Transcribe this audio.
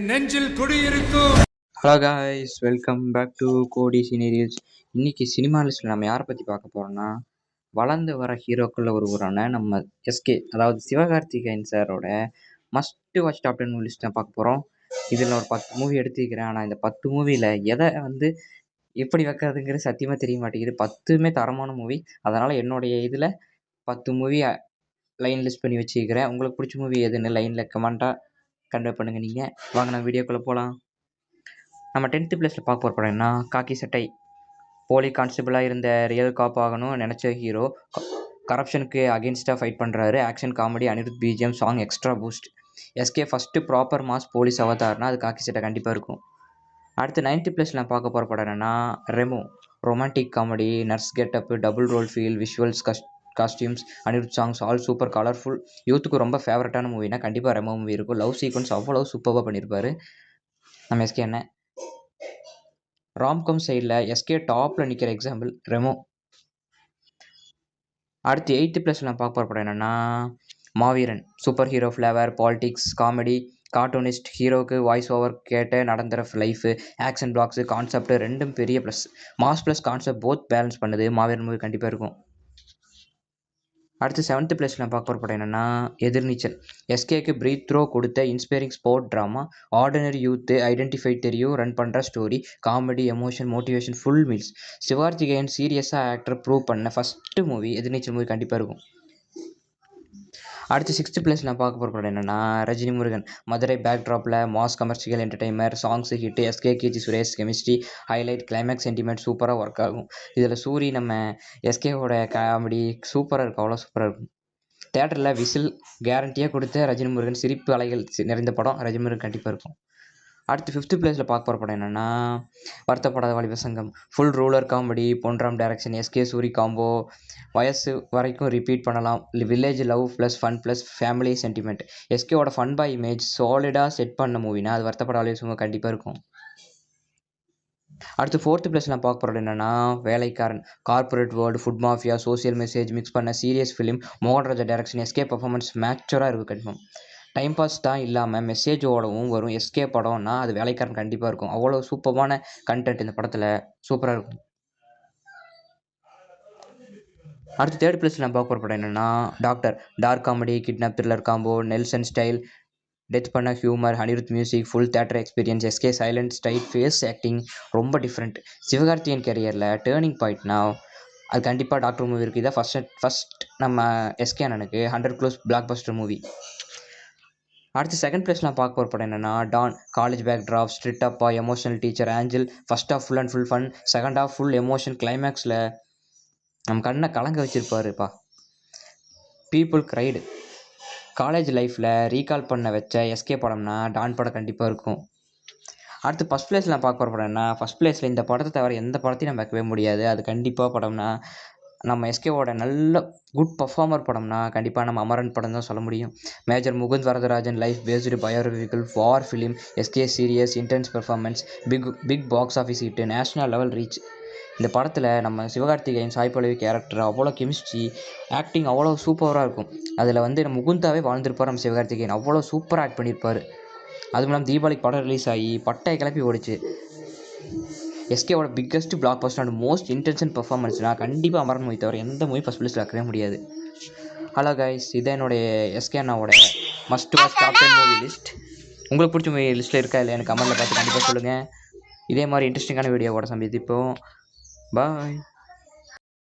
நெஞ்சில் குடியிருக்கும். Hello guys, welcome back to கோடி சினீரியல்ஸ். இன்னைக்கு சினிமா லிஸ்ட்டில் நம்ம யாரை பற்றி பார்க்க போகிறோம்னா, வளர்ந்து வர ஹீரோக்களில் ஒருவரான நம்ம எஸ்கே, அதாவது சிவகார்த்திகேயன் சாரோட must watch top 10 movie list தான் பார்க்க போகிறோம். இதில் ஒரு 10 மூவி எடுத்துக்கிறேன். ஆனால் இந்த 10 மூவியில் எதை எப்படி வைக்கிறதுங்கிறது சத்தியமாக தெரிய மாட்டேங்குது. 10மே தரமான மூவி. அதனால் என்னுடைய இதில் 10 மூவி லைன் லிஸ்ட் பண்ணி வச்சுக்கிறேன். உங்களுக்கு பிடிச்ச மூவி எதுன்னு லைனில் கமெண்ட்டாக கன்வே பண்ணுங்கள். நீங்கள் வாங்க நம்ம வீடியோக்குள்ளே போகலாம். நம்ம 10th பிளேஸில் பார்க்க போகிற படம்னா காக்கி சட்டை. போலி கான்ஸ்டபிளாக இருந்த ரியல் காப் ஆகணும் நினச்ச ஹீரோ கரப்ஷனுக்கு அகேன்ஸ்டாக ஃபைட் பண்ணுறாரு. Action comedy, Anirudh BGM, song extra boost. SK first proper mass police அவதார்னா அது காக்கி சட்டை கண்டிப்பாக இருக்கும். அடுத்து 9th பிளேஸில் நான் பார்க்க போகிற படம் என்னென்னா Remo. Romantic comedy, nurse getup, double role feel, visuals, costumes, Anirudh songs all super colourful. யூத்துக்கு ரொம்ப ஃபேவரட்டான மூவினா கண்டிப்பாக ரெமோ மூவி இருக்கும். லவ் சீக்வன்ஸ் அவ்வளோ சூப்பராக பண்ணியிருப்பார் நம்ம எஸ்கே என்ன. ராம்காம் சைடில் எஸ்கே டாப்பில் நிற்கிற எக்ஸாம்பிள் ரெமோ. அடுத்து 8th பிளேஸில் நான் பார்க்க போகிற படம் என்னென்னா மாவீரன். Super hero flavour, politics, comedy, cartoonist, ஹீரோவுக்கு வாய்ஸ் ஓவர் கேட்டு நடந்துற லைஃபு, ஆக்ஷன் பிளாக்ஸு, கான்செப்ட் ரெண்டும் பெரிய plus. Mass plus concept both balance பண்ணுது. மாவீரன் மூவி கண்டிப்பாக இருக்கும். அடுத்து 7th பிளேஸில் நான் பார்க்க போகிற படம் என்னென்னா எதிர்நீச்சல். எஸ்கேக்கு பிரீத் த்ரோ கொடுத்த inspiring sport drama. Ordinary youth identify தெரியும் ரன் பண்ணுற story, comedy, emotion, motivation, full meals. Sivakarthikeyan சீரியஸாக ஆக்டர் ப்ரூவ் பண்ண ஃபஸ்ட்டு மூவி எதிர்நீச்சல் மூவி கண்டிப்பாக இருக்கும். அடுத்து 6th பிளேஸில் நான் பார்க்க போகிற படம் என்னென்னா ரஜினி முருகன். மதுரை பேக் ட்ராப்பில் mass commercial entertainer, songs hit, SK Keerthy Suresh chemistry highlight, climax sentiment சூப்பராக ஒர்க் ஆகும். இதில் சூரி நம்ம எஸ்கேவோட காமெடி சூப்பராக இருக்கும், அவ்வளோ சூப்பராக இருக்கும். தேட்டரில் விசில் கேரண்டியாக கொடுத்த ரஜினி முருகன் சிரிப்பு அலைகள் நிறைந்த படம் ரஜினி முருகன் கண்டிப்பாக இருக்கும். அடுத்து 5th பிளேஸில் பார்க்க போகிற படம் என்னென்னா Varuthapadatha Valibar Sangam. Full ruler comedy, Ponram direction, SK Soori combo, வயசு வரைக்கும் ரிப்பீட் பண்ணலாம். Village love plus fun plus family sentiment. எஸ்கேவோட ஃபன் பாய் இமேஜ் சாலிடாக செட் பண்ண மூவினா அது வருத்தப்படாத வாலிப சங்கம் கண்டிப்பாக இருக்கும். அடுத்து 4th பிளேஸில் நான் பார்க்க போகிறது என்னென்னா Velaikkaran. Corporate world, food mafia, social message mix பண்ண serious film. Mohan Raja direction, SK performance மேட்சராக இருக்குது கண்டிப்பாக. டைம் பாஸ் தான் இல்லாமல் மெசேஜோடவும் வரும். எஸ்கே படம்னா அது வேலைக்காரன் கண்டிப்பாக இருக்கும். அவ்வளோ சூப்பரான கண்டென்ட் இந்த படத்தில் சூப்பராக இருக்கும். அடுத்து 3rd பிளேஸில் நான் பார்க்க போகிற படம் என்னென்னா doctor. Dark comedy, kidnap thriller combo, Nelson style deadpan humour, Anirudh music, full theatre experience. SK silent style face acting ரொம்ப டிஃப்ரெண்ட். சிவகார்த்திகேயன் கேரியரில் டேர்னிங் பாயிண்ட்னா அது கண்டிப்பாக டாக்டர் மூவி இருக்குது. இதான் ஃபஸ்ட் நம்ம எஸ்கே அண்ணனுக்கு 100 க்ரோஸ் பிளாக் பஸ்டர் மூவி. அடுத்து 2nd பிளேஸ் நான் பார்க்க போகிற படம் என்னென்னா Don. College backdrop, strict அப்பா, emotional teacher angel. First half full and full fun, second half full emotion. கிளைமேக்ஸில் நம்ம கண்ணை கலங்க வச்சுருப்பாருப்பா. People cried. காலேஜ் லைஃப்பில் ரீகால் பண்ண வச்ச எஸ்கே படம்னா டான் படம் கண்டிப்பாக இருக்கும். அடுத்து 1st பிளேஸில் நான் பார்க்க போகிற படம்னா ஃபஸ்ட் பிளேஸில் இந்த படத்தை தவிர எந்த படத்தையும் நம்ம வைக்கவே முடியாது. அது கண்டிப்பாக படம்னா நம்ம எஸ்கேவோட நல்ல குட் பர்ஃபார்மர் படம்னா கண்டிப்பாக நம்ம அமரன் படம் தான் சொல்ல முடியும். Major Mukund Varadarajan life based biographical war film. SK serious intense performance, big box office hit, national level reach. இந்த படத்தில் நம்ம சிவகார்த்திகேயன், சாய் பல்லவி கேரக்டர் அவ்வளோ கெமிஸ்ட்ரி, ஆக்டிங் அவ்வளோ சூப்பராக இருக்கும். அதில் நம்ம முகுந்தாவே வாழ்ந்திருப்பார். நம்ம சிவகார்த்திகேயன் அவ்வளோ சூப்பராக ஆக்ட் பண்ணியிருப்பார். அதுவும் இல்லாமல் தீபாவளிக்கு படம் ரிலீஸ் ஆகி பட்டையை கிளப்பி ஓடிச்சு. எஸ்கேவோட biggest blockbuster and most intention பர்ஃபார்மன்ஸ்னால் கண்டிப்பாக அமரன் மூவி தவிர எந்த மூவி ஃபஸ்ட் பிளேஸில் வைக்கவே முடியாது. ஹலோ கைஸ், இதான் என்னுடைய எஸ்கே அண்ணாவோட must watch top 10 movie list. உங்களுக்கு பிடிச்ச மூவி லிஸ்ட்டில் இருக்கா இல்லை எனக்கு கமெண்ட்டில் பார்த்து கண்டிப்பாக சொல்லுங்கள். இதே மாதிரி இன்ட்ரெஸ்டிங்கான வீடியோவோட சந்திப்போம். பாய்.